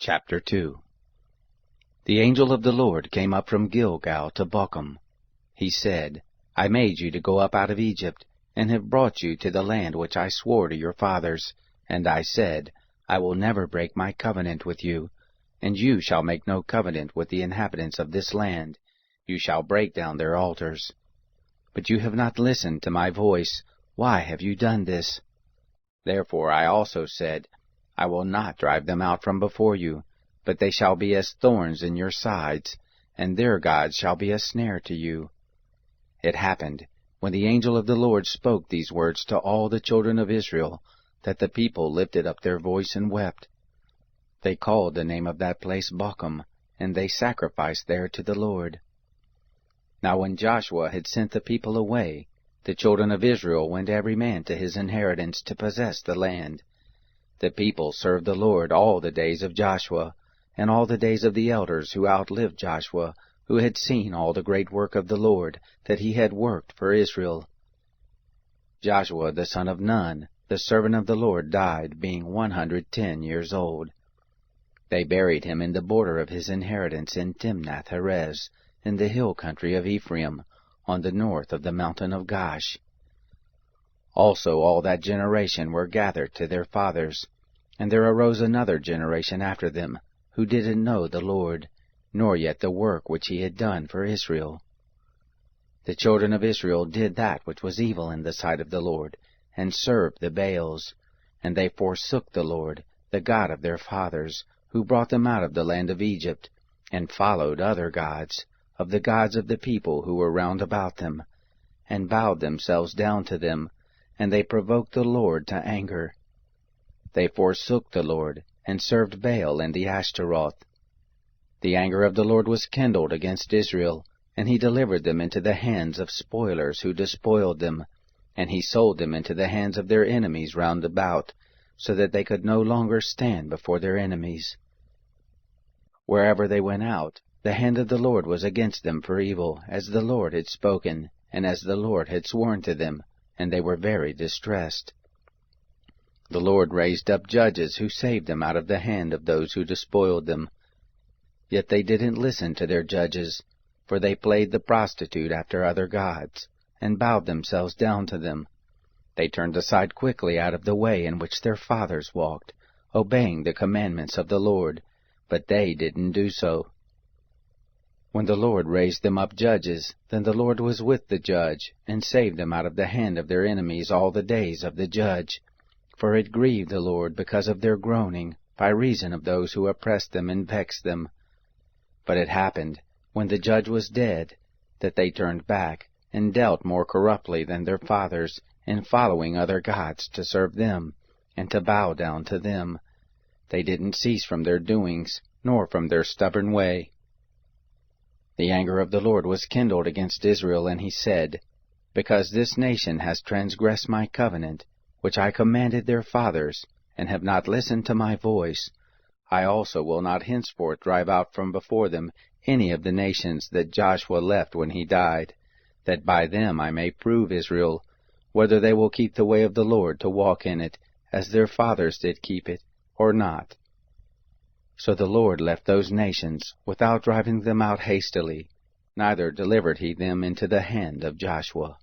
Chapter 2. The angel of the Lord came up from Gilgal to Bochum. He said, I made you to go up out of Egypt, and have brought you to the land which I swore to your fathers. And I said, I will never break my covenant with you, and you shall make no covenant with the inhabitants of this land. You shall break down their altars. But you have not listened to my voice. Why have you done this? Therefore I also said, I will not drive them out from before you, but they shall be as thorns in your sides, and their gods shall be a snare to you. It happened, when the angel of the Lord spoke these words to all the children of Israel, that the people lifted up their voice and wept. They called the name of that place Bochum, and they sacrificed there to the Lord. Now when Joshua had sent the people away, the children of Israel went every man to his inheritance to possess the land. The people served the Lord all the days of Joshua, and all the days of the elders who outlived Joshua, who had seen all the great work of the Lord that he had worked for Israel. Joshua the son of Nun, the servant of the Lord, died, being 110 years old. They buried him in the border of his inheritance in Timnath-Heres, in the hill country of Ephraim, on the north of the mountain of Gaash. Also all that generation were gathered to their fathers, and there arose another generation after them, who didn't know the Lord, nor yet the work which he had done for Israel. The children of Israel did that which was evil in the sight of the Lord, and served the Baals, and they forsook the Lord, the God of their fathers, who brought them out of the land of Egypt, and followed other gods, of the gods of the people who were round about them, and bowed themselves down to them, and they provoked the Lord to anger. They forsook the Lord, and served Baal and the Ashtaroth. The anger of the Lord was kindled against Israel, and he delivered them into the hands of spoilers who despoiled them, and he sold them into the hands of their enemies round about, so that they could no longer stand before their enemies. Wherever they went out, the hand of the Lord was against them for evil, as the Lord had spoken, and as the Lord had sworn to them, and they were very distressed. The Lord raised up judges who saved them out of the hand of those who despoiled them. Yet they didn't listen to their judges, for they played the prostitute after other gods, and bowed themselves down to them. They turned aside quickly out of the way in which their fathers walked, obeying the commandments of the Lord, but they didn't do so. When the Lord raised them up judges, then the Lord was with the judge, and saved them out of the hand of their enemies all the days of the judge. For it grieved the Lord because of their groaning, by reason of those who oppressed them and vexed them. But it happened, when the judge was dead, that they turned back, and dealt more corruptly than their fathers, in following other gods to serve them, and to bow down to them. They didn't cease from their doings, nor from their stubborn way. The anger of the Lord was kindled against Israel, and he said, Because this nation has transgressed my covenant, which I commanded their fathers, and have not listened to my voice, I also will not henceforth drive out from before them any of the nations that Joshua left when he died, that by them I may prove Israel, whether they will keep the way of the Lord to walk in it, as their fathers did keep it, or not. So the Lord left those nations, without driving them out hastily, neither delivered he them into the hand of Joshua.